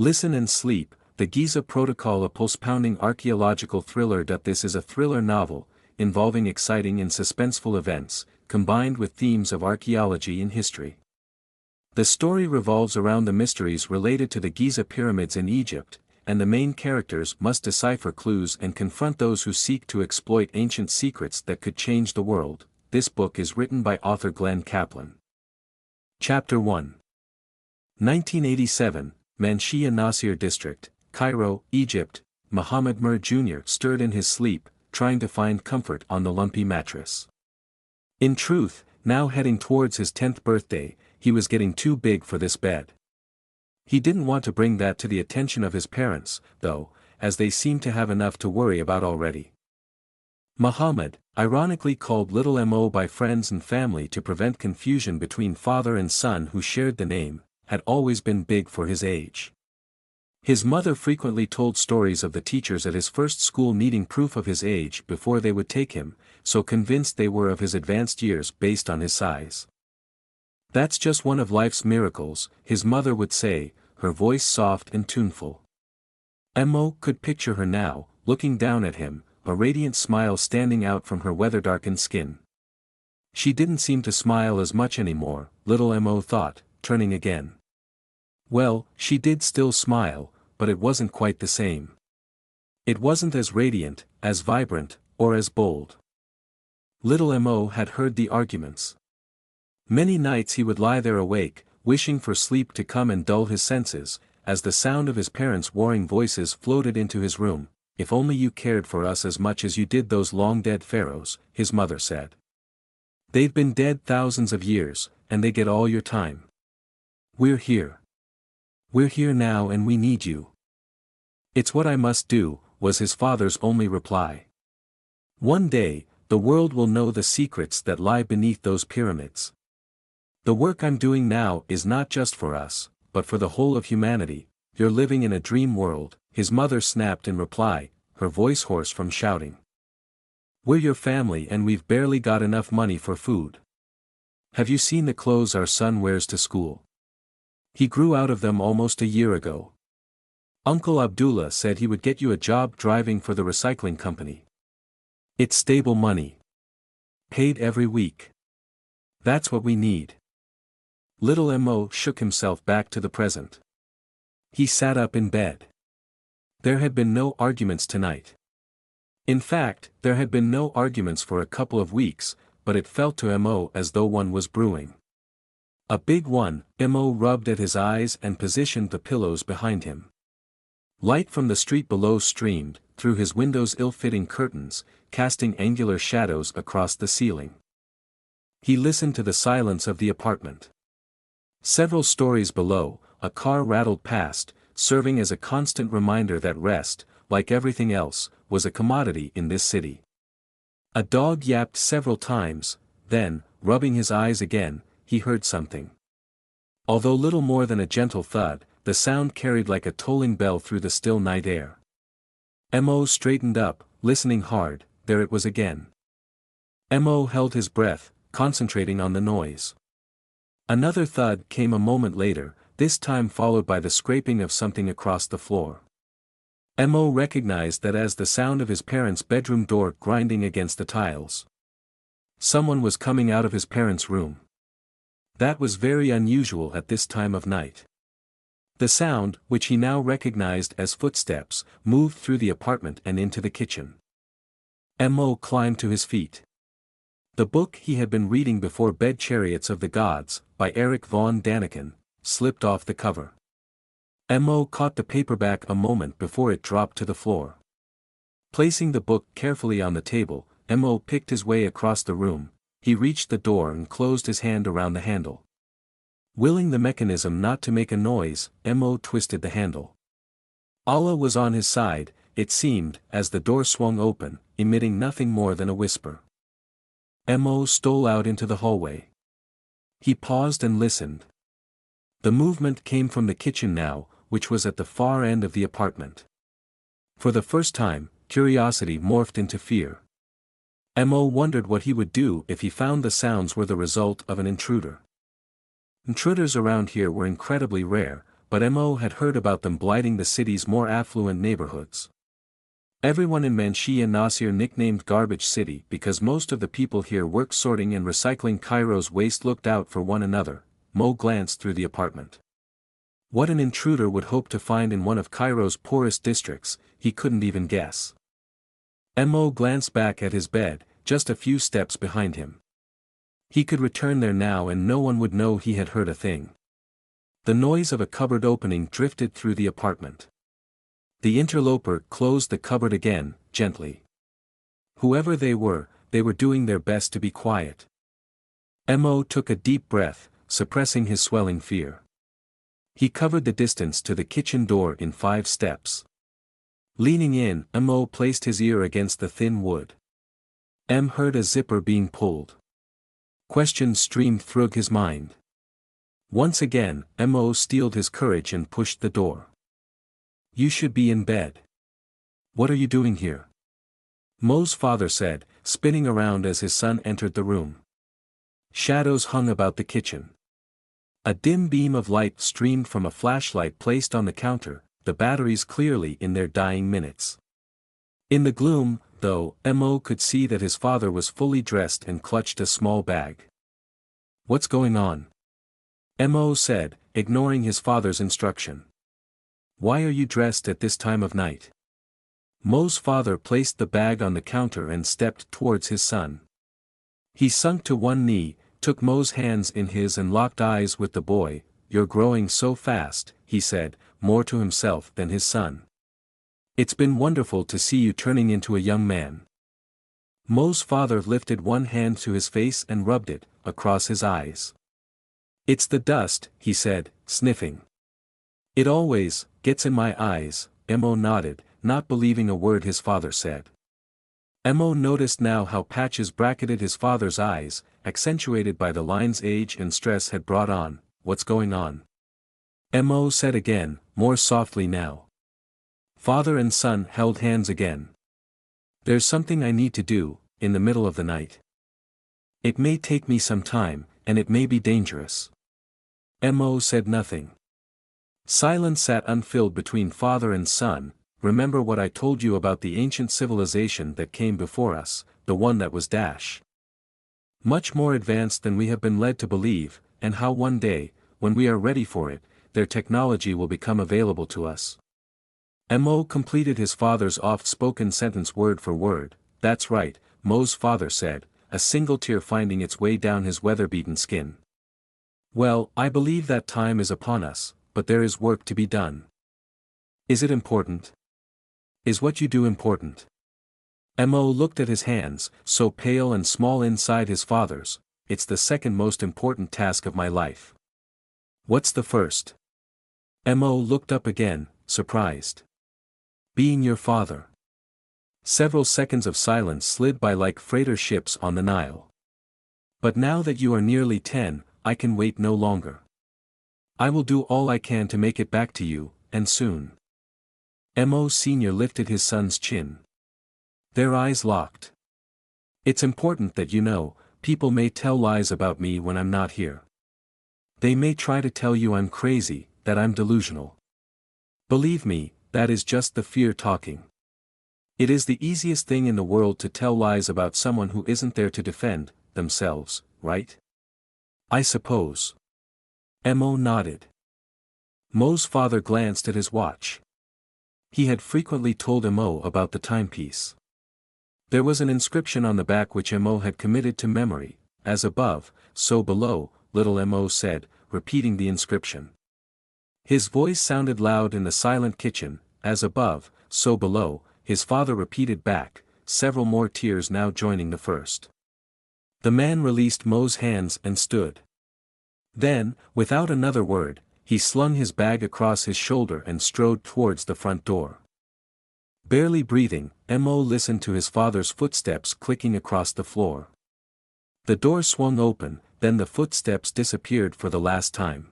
Listen and sleep, the Giza Protocol, a pulse-pounding archaeological thriller. This is a thriller novel, involving exciting and suspenseful events, combined with themes of archaeology and history. The story revolves around the mysteries related to the Giza Pyramids in Egypt, and the main characters must decipher clues and confront those who seek to exploit ancient secrets that could change the world. This book is written by author Glenn Kaplan. Chapter 1. 1987, Manshia Nasir District, Cairo, Egypt. Muhammad Mir Jr. stirred in his sleep, trying to find comfort on the lumpy mattress. In truth, now heading towards his 10th birthday, he was getting too big for this bed. He didn't want to bring that to the attention of his parents, though, as they seemed to have enough to worry about already. Muhammad, ironically called Little Mo by friends and family to prevent confusion between father and son who shared the name, had always been big for his age. His mother frequently told stories of the teachers at his first school needing proof of his age before they would take him, so convinced they were of his advanced years based on his size. "That's just one of life's miracles," his mother would say, her voice soft and tuneful. Mo could picture her now, looking down at him, a radiant smile standing out from her weather-darkened skin. She didn't seem to smile as much anymore, little Mo thought, turning again. Well, she did still smile, but it wasn't quite the same. It wasn't as radiant, as vibrant, or as bold. Little Mo had heard the arguments. Many nights he would lie there awake, wishing for sleep to come and dull his senses, as the sound of his parents' warring voices floated into his room. "If only you cared for us as much as you did those long-dead pharaohs," his mother said. "They've been dead thousands of years, and they get all your time. We're here. We're here now and we need you." "It's what I must do," was his father's only reply. "One day, the world will know the secrets that lie beneath those pyramids. The work I'm doing now is not just for us, but for the whole of humanity. You're living in a dream world," his mother snapped in reply, her voice hoarse from shouting. "We're your family and we've barely got enough money for food. Have you seen the clothes our son wears to school? He grew out of them almost a year ago. Uncle Abdullah said he would get you a job driving for the recycling company. It's stable money. Paid every week. That's what we need." Little Mo shook himself back to the present. He sat up in bed. There had been no arguments tonight. In fact, there had been no arguments for a couple of weeks, but it felt to Mo as though one was brewing. A big one. Mo rubbed at his eyes and positioned the pillows behind him. Light from the street below streamed through his window's ill-fitting curtains, casting angular shadows across the ceiling. He listened to the silence of the apartment. Several stories below, a car rattled past, serving as a constant reminder that rest, like everything else, was a commodity in this city. A dog yapped several times, then, rubbing his eyes again, he heard something. Although little more than a gentle thud, the sound carried like a tolling bell through the still night air. Mo straightened up, listening hard. There it was again. Mo held his breath, concentrating on the noise. Another thud came a moment later, this time followed by the scraping of something across the floor. Mo recognized that as the sound of his parents' bedroom door grinding against the tiles. Someone was coming out of his parents' room. That was very unusual at this time of night. The sound, which he now recognized as footsteps, moved through the apartment and into the kitchen. Mo climbed to his feet. The book he had been reading before bed, Chariots of the Gods, by Eric von Daniken, slipped off the cover. Mo caught the paperback a moment before it dropped to the floor. Placing the book carefully on the table, Mo picked his way across the room. He reached the door and closed his hand around the handle. Willing the mechanism not to make a noise, Mo twisted the handle. Allah was on his side, it seemed, as the door swung open, emitting nothing more than a whisper. Mo stole out into the hallway. He paused and listened. The movement came from the kitchen now, which was at the far end of the apartment. For the first time, curiosity morphed into fear. Mo wondered what he would do if he found the sounds were the result of an intruder. Intruders around here were incredibly rare, but Mo had heard about them blighting the city's more affluent neighborhoods. Everyone in Manshia Nasir nicknamed Garbage City because most of the people here worked sorting and recycling Cairo's waste. Looked out for one another. Mo glanced through the apartment. What an intruder would hope to find in one of Cairo's poorest districts, he couldn't even guess. Mo glanced back at his bed, just a few steps behind him. He could return there now and no one would know he had heard a thing. The noise of a cupboard opening drifted through the apartment. The interloper closed the cupboard again, gently. Whoever they were doing their best to be quiet. Mo took a deep breath, suppressing his swelling fear. He covered the distance to the kitchen door in 5 steps. Leaning in, Mo placed his ear against the thin wood. Heard a zipper being pulled. Questions streamed through his mind. Once again, Mo steeled his courage and pushed the door. You should be in bed. What are you doing here? Mo's father said, spinning around as his son entered the room. Shadows hung about the kitchen. A dim beam of light streamed from a flashlight placed on the counter, the batteries clearly in their dying minutes. In the gloom, though, Mo could see that his father was fully dressed and clutched a small bag. What's going on? Mo said, ignoring his father's instruction. Why are you dressed at this time of night? Mo's father placed the bag on the counter and stepped towards his son. He sunk to one knee, took Mo's hands in his and locked eyes with the boy. You're growing so fast, he said, more to himself than his son. It's been wonderful to see you turning into a young man. Mo's father lifted one hand to his face and rubbed it across his eyes. It's the dust, he said, sniffing. It always gets in my eyes. Mo nodded, not believing a word his father said. Mo noticed now how patches bracketed his father's eyes, accentuated by the lines age and stress had brought on. What's going on? Mo said again, more softly now. Father and son held hands again. There's something I need to do, in the middle of the night. It may take me some time, and it may be dangerous. Mo said nothing. Silence sat unfilled between father and son. Remember what I told you about the ancient civilization that came before us, the one that was much more advanced than we have been led to believe, and how one day, when we are ready for it, their technology will become available to us. Mo completed his father's oft-spoken sentence word for word. That's right, Mo's father said, a single tear finding its way down his weather-beaten skin. Well, I believe that time is upon us, but there is work to be done. Is it important? Is what you do important? Mo looked at his hands, so pale and small inside his father's. It's the second most important task of my life. What's the first? Mo looked up again, surprised. Being your father. Several seconds of silence slid by like freighter ships on the Nile. But now that you are nearly 10, I can wait no longer. I will do all I can to make it back to you, and soon. Mo Sr. lifted his son's chin. Their eyes locked. It's important that you know, people may tell lies about me when I'm not here. They may try to tell you I'm crazy, that I'm delusional. Believe me, that is just the fear talking. It is the easiest thing in the world to tell lies about someone who isn't there to defend themselves, right? I suppose. Mo nodded. Mo's father glanced at his watch. He had frequently told Mo about the timepiece. There was an inscription on the back which Mo had committed to memory, as above, so below, little Mo said, repeating the inscription. His voice sounded loud in the silent kitchen, as above, so below, his father repeated back, several more tears now joining the first. The man released Mo's hands and stood. Then, without another word, he slung his bag across his shoulder and strode towards the front door. Barely breathing, Mo listened to his father's footsteps clicking across the floor. The door swung open, then the footsteps disappeared for the last time.